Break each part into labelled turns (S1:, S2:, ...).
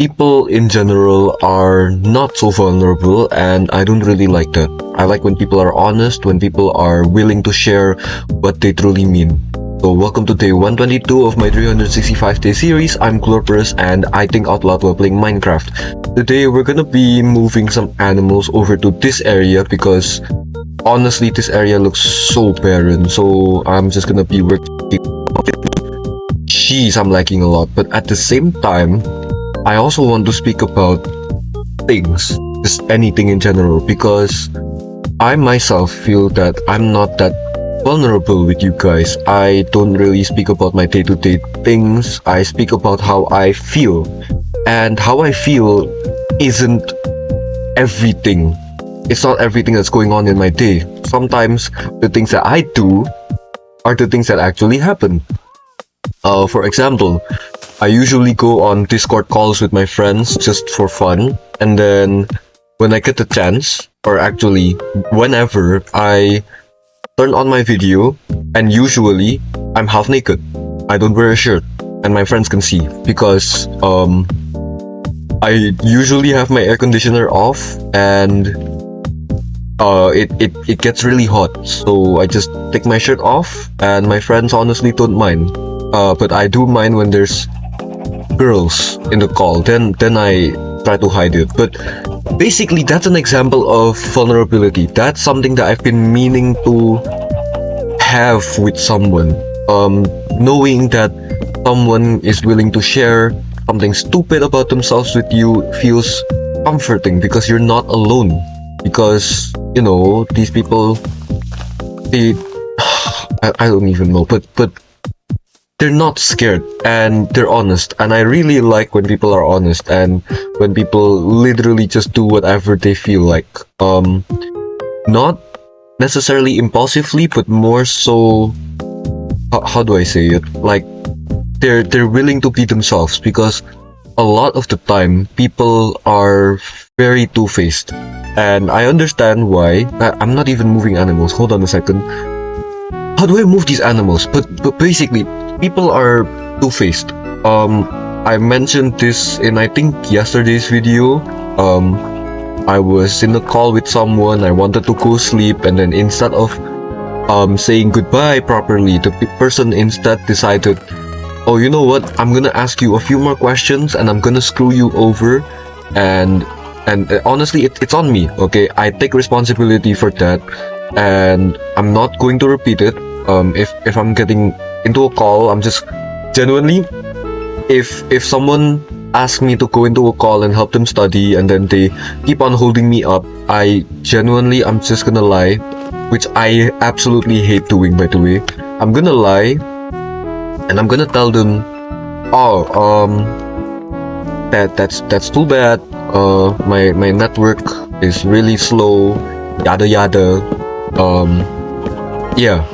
S1: People in general are not so vulnerable, and I don't really like that. I like when people are honest, when people are willing to share what they truly mean. So welcome to day 122 of my 365-day series. I'm Glorporous and I think out loud while playing Minecraft. Today we're gonna be moving some animals over to this area because honestly this area looks so barren, so I'm just gonna be working. Jeez, I'm lagging a lot, but at the same time I also want to speak about things, just anything in general, because I myself feel that I'm not that vulnerable with you guys. I don't really speak about my day-to-day things. I speak about how I feel. And how I feel isn't everything. It's not everything that's going on in my day. Sometimes the things that I do are the things that actually happen. For example, I usually go on Discord calls with my friends just for fun, and then when I get the chance, or actually whenever, I turn on my video, and usually I'm half naked. I don't wear a shirt, and my friends can see because I usually have my air conditioner off, and it gets really hot, so I just take my shirt off, and my friends honestly don't mind. But I do mind when there's girls in the call, then I try to hide it. But basically that's an example of vulnerability. That's something that I've been meaning to have with someone. Knowing that someone is willing to share something stupid about themselves with you feels comforting because you're not alone. Because you know, these people, they I don't even know, but they're not scared and they're honest, and I really like when people are honest and when people literally just do whatever they feel like. Not necessarily impulsively, but more so, how do I say it? Like they're willing to be themselves, because a lot of the time people are very two-faced, and I understand why. I'm not even moving animals. Hold on a second. How do I move these animals? But basically, people are two-faced. I mentioned this in I think yesterday's video. I was in a call with someone. I wanted to go sleep, and then instead of saying goodbye properly, the person instead decided, oh, you know what? I'm gonna ask you a few more questions, and I'm gonna screw you over. And honestly, it's on me. Okay, I take responsibility for that, and I'm not going to repeat it. If I'm getting into a call, I'm just genuinely, if someone asks me to go into a call and help them study, and then they keep on holding me up, I'm just gonna lie, which I absolutely hate doing, by the way. I'm gonna lie, and I'm gonna tell them, oh, that's too bad. My network is really slow, yada yada. Yeah.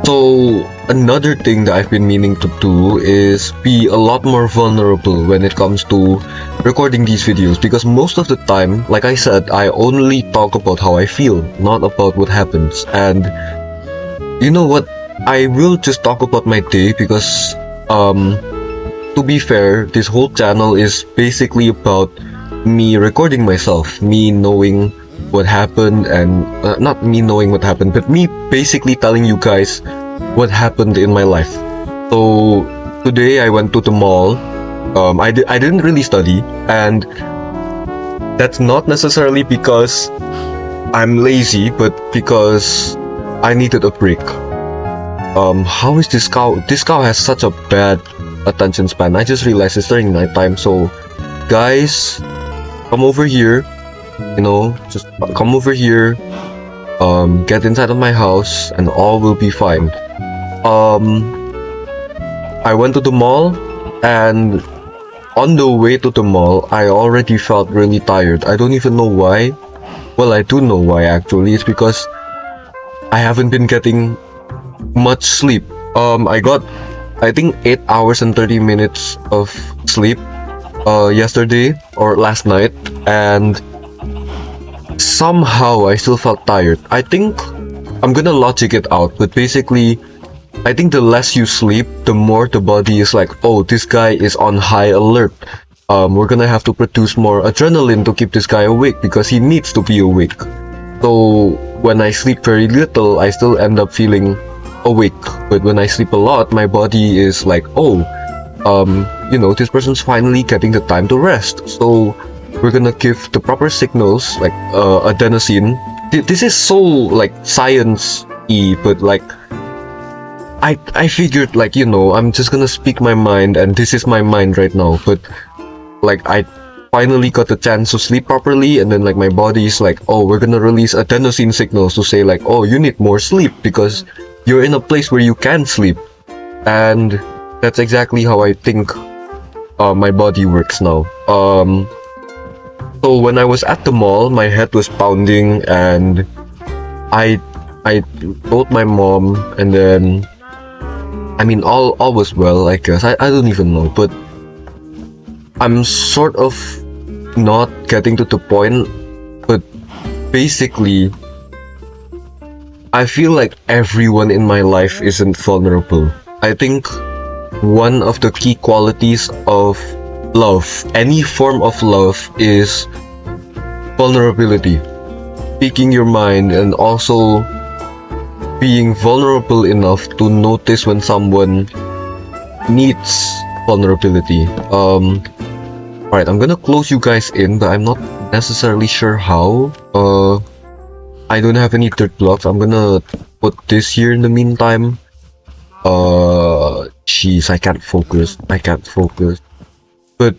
S1: So another thing that I've been meaning to do is be a lot more vulnerable when it comes to recording these videos, because most of the time, like I said, I only talk about how I feel, not about what happens. And you know what? I will just talk about my day because to be fair, this whole channel is basically about me recording myself, me knowing what happened, and not me knowing what happened, but me basically telling you guys what happened in my life. So today I went to the mall. I didn't really study, and that's not necessarily because I'm lazy, but because I needed a break. How is this cow? This cow has such a bad attention span. I just realized it's during nighttime, so guys, come over here. You know, just come over here, get inside of my house, and all will be fine. I went to the mall, and on the way to the mall, I already felt really tired. I don't even know why. Well, I do know why actually. It's because I haven't been getting much sleep. I got, I think, 8 hours and 30 minutes of sleep yesterday or last night, and somehow I still felt tired. I think I'm gonna logic it out, but basically I think the less you sleep, the more the body is like, oh, this guy is on high alert. we're gonna have to produce more adrenaline to keep this guy awake because he needs to be awake. So when I sleep very little, I still end up feeling awake. But when I sleep a lot, my body is like, oh, this person's finally getting the time to rest. So we're gonna give the proper signals like adenosine. This is so like science-y, but like I figured like I'm just gonna speak my mind, and this is my mind right now. But like I finally got the chance to sleep properly, and then like my body is like, oh, we're gonna release adenosine signals to say like, oh, you need more sleep because you're in a place where you can sleep. And that's exactly how I think my body works now. So when I was at the mall, my head was pounding, and I told my mom, and then I mean all was well, I guess. I don't even know, but I'm sort of not getting to the point, but basically I feel like everyone in my life isn't vulnerable. I think one of the key qualities of love, any form of love, is vulnerability. Speaking your mind and also being vulnerable enough to notice when someone needs vulnerability. Alright, I'm gonna close you guys in, but I'm not necessarily sure how. I don't have any dirt blocks. I'm gonna put this here in the meantime. Jeez, I can't focus. But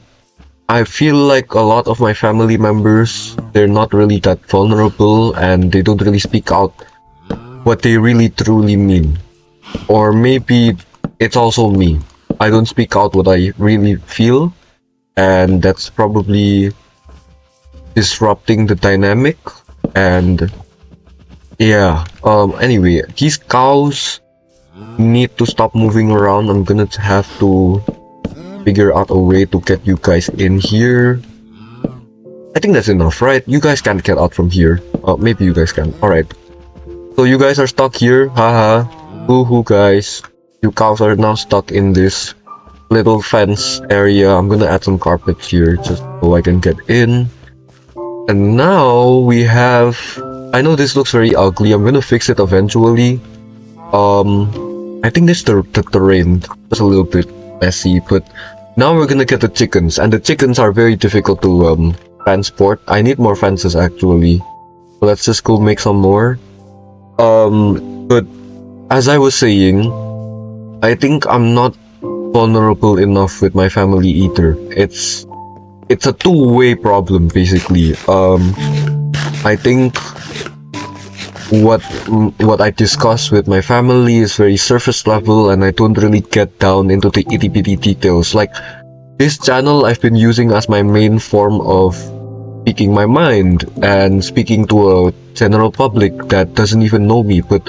S1: I feel like a lot of my family members, they're not really that vulnerable, and they don't really speak out what they really truly mean. Or maybe it's also me. I don't speak out what I really feel, and that's probably disrupting the dynamic. And yeah, anyway, these cows need to stop moving around. I'm gonna have to figure out a way to get you guys in here. I think that's enough, right? You guys can't get out from here. Maybe you guys can. Alright. So you guys are stuck here. Haha. Hoo guys. You cows are now stuck in this little fence area. I'm gonna add some carpets here just so I can get in. And now we have... I know this looks very ugly. I'm gonna fix it eventually. I think this the terrain is a little bit messy, but now we're gonna get the chickens, and the chickens are very difficult to transport. I need more fences actually. So let's just go make some more. But as I was saying, I think I'm not vulnerable enough with my family either. It's a two-way problem basically. I think what I discuss with my family is very surface level, and I don't really get down into the itty bitty details. Like this channel I've been using as my main form of speaking my mind and speaking to a general public that doesn't even know me. But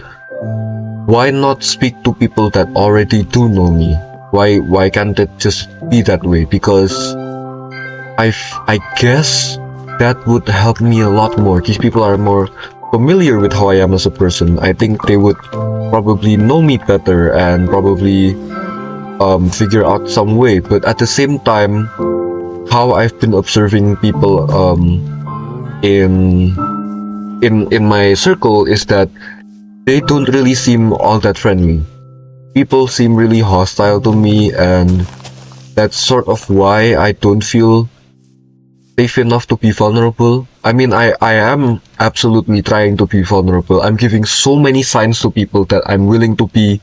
S1: why not speak to people that already do know me? Why can't it just be that way? Because I guess that would help me a lot more. These people are more familiar with how I am as a person. I think they would probably know me better and probably figure out some way. But at the same time, how I've been observing people in my circle is that they don't really seem all that friendly. People seem really hostile to me, and that's sort of why I don't feel safe enough to be vulnerable. I mean, I am absolutely trying to be vulnerable. I'm giving so many signs to people that I'm willing to be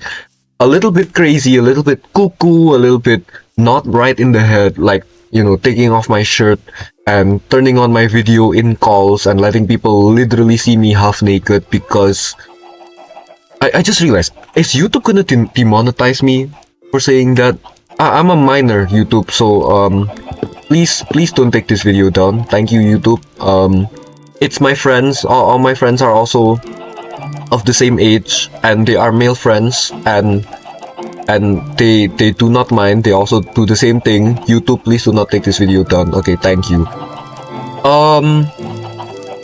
S1: a little bit crazy, a little bit cuckoo, a little bit not right in the head, like, taking off my shirt and turning on my video in calls and letting people literally see me half naked because I just realized, is YouTube gonna demonetize me for saying that? I'm a minor, YouTube, so please don't take this video down. Thank you, YouTube. It's my friends. All my friends are also of the same age, and they are male friends, and they do not mind. They also do the same thing. YouTube, please do not take this video down. Okay, thank you.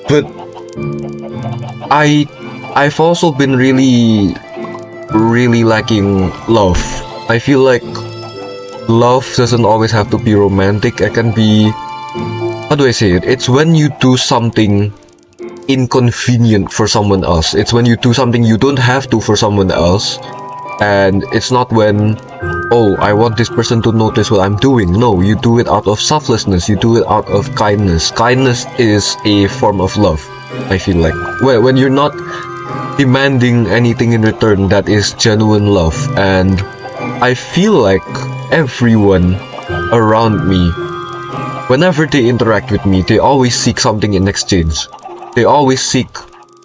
S1: But I've also been really lacking love. I feel like love doesn't always have to be romantic. It can be, how do I say it? It's when you do something inconvenient for someone else. It's when you do something you don't have to for someone else. And it's not when, oh, I want this person to notice what I'm doing. No, you do it out of selflessness. You do it out of kindness. Kindness is a form of love, I feel like. When you're not demanding anything in return, that is genuine love. And I feel like everyone around me, whenever they interact with me, they always seek something in exchange. They always seek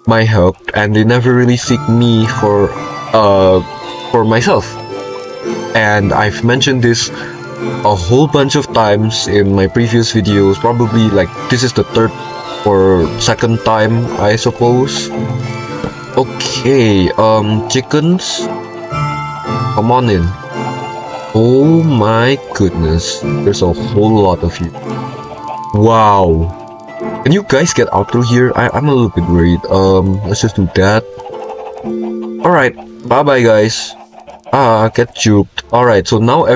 S1: my help, and they never really seek me for myself. And I've mentioned this a whole bunch of times in my previous videos. Probably like this is the third or second time, I suppose. Okay, chickens, come on in. Oh my goodness, there's a whole lot of you. Wow. Can you guys get out through here? I'm a little bit worried. Let's just do that. Alright, bye-bye guys. Get juked. Alright, so now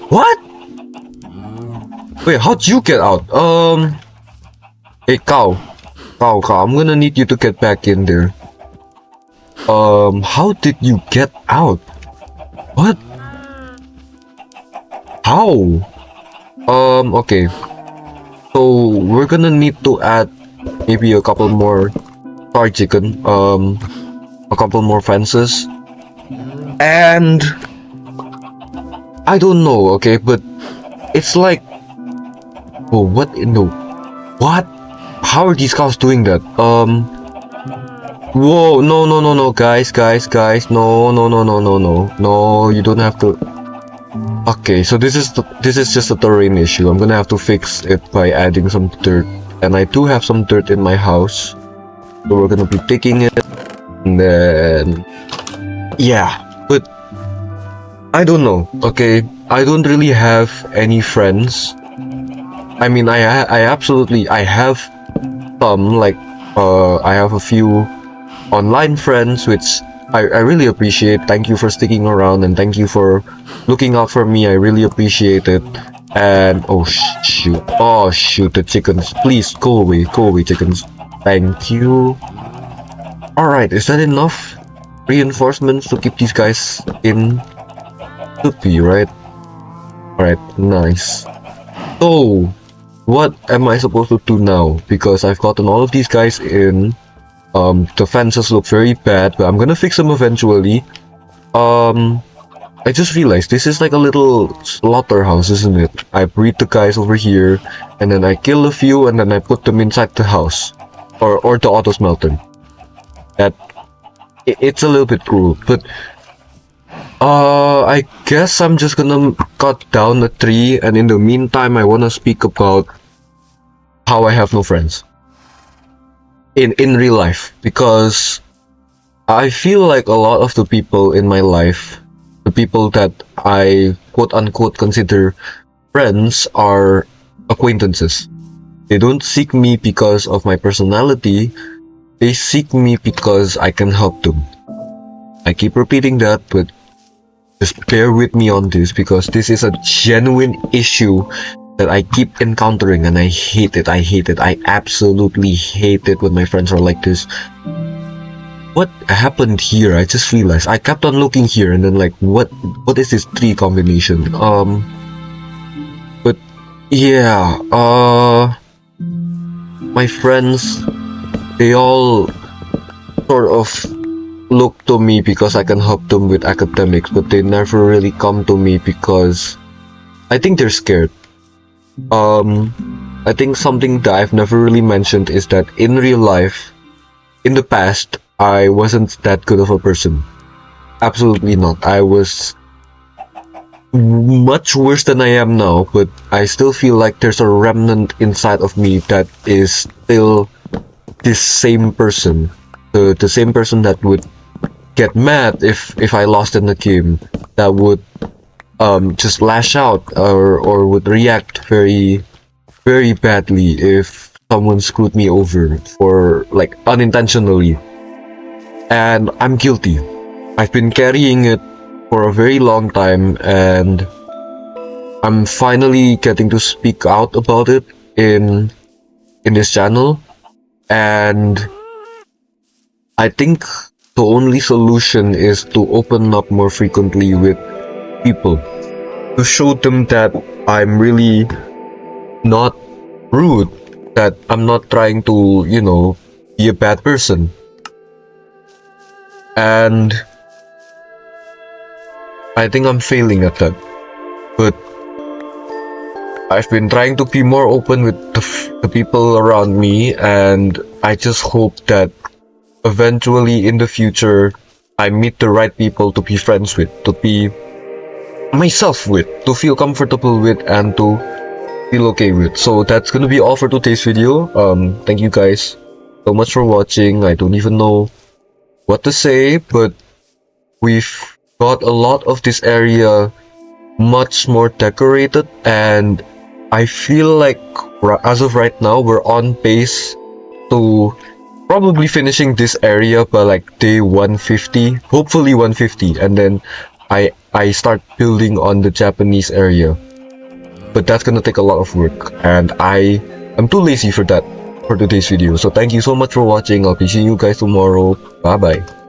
S1: what? Wait, how'd you get out? Hey, cow. Cow, I'm gonna need you to get back in there. How did you get out? What? How? Okay. So, we're gonna need to add maybe a couple more tar chicken, a couple more fences. And I don't know, okay, but it's like, oh, what in the, what? How are these cows doing that? Whoa, no, guys, no, you don't have to. Okay, so this is just a terrain issue. I'm gonna have to fix it by adding some dirt, and I do have some dirt in my house, so we're gonna be taking it, and then yeah. But I don't know, okay? I don't really have any friends. I mean, I absolutely, I have some, like, I have a few online friends, which I really appreciate. Thank you for sticking around, and thank you for looking out for me. I really appreciate it. And, oh, shoot. Oh, shoot, the chickens. Please, go away, chickens. Thank you. Alright, is that enough reinforcements to keep these guys in? Should be, right? Alright, nice. So, what am I supposed to do now? Because I've gotten all of these guys in. The fences look very bad, but I'm gonna fix them eventually. I just realized this is like a little slaughterhouse, isn't it? I breed the guys over here, and then I kill a few, and then I put them inside the house. Or the auto smelter. It's a little bit cruel, but I guess I'm just gonna cut down a tree, and in the meantime I wanna speak about how I have no friends in real life, because I feel like a lot of the people in my life, the people that I quote unquote consider friends, are acquaintances. They don't seek me because of my personality, they seek me because I can help them. I keep repeating that, but just bear with me on this, because this is a genuine issue that I keep encountering, and I hate it. I absolutely hate it when my friends are like this. What happened here? I just realized. I kept on looking here, and then like, what is this tree combination? But yeah, my friends, they all sort of look to me because I can help them with academics, but they never really come to me because I think they're scared. I think something that I've never really mentioned is that in real life, in the past, I wasn't that good of a person. Absolutely not. I was much worse than I am now, but I still feel like there's a remnant inside of me that is still this same person. The same person that would get mad if I lost in the game, that would just lash out, or would react very badly if someone screwed me over, for like unintentionally. And I'm guilty. I've been carrying it for a very long time, and I'm finally getting to speak out about it in this channel. And I think the only solution is to open up more frequently with people, to show them that I'm really not rude, that I'm not trying to, be a bad person. And I think I'm failing at that. But I've been trying to be more open with the people around me, and I just hope that eventually in the future I meet the right people to be friends with, to be myself with, to feel comfortable with, and to feel okay with. So that's gonna be all for today's video. Thank you guys so much for watching. I don't even know what to say, but we've got a lot of this area much more decorated, and I feel like as of right now we're on pace to probably finishing this area by like day 150, hopefully 150, and then I start building on the Japanese area. But that's gonna take a lot of work, and I'm too lazy for that for today's video. So thank you so much for watching. I'll be seeing you guys tomorrow. Bye bye.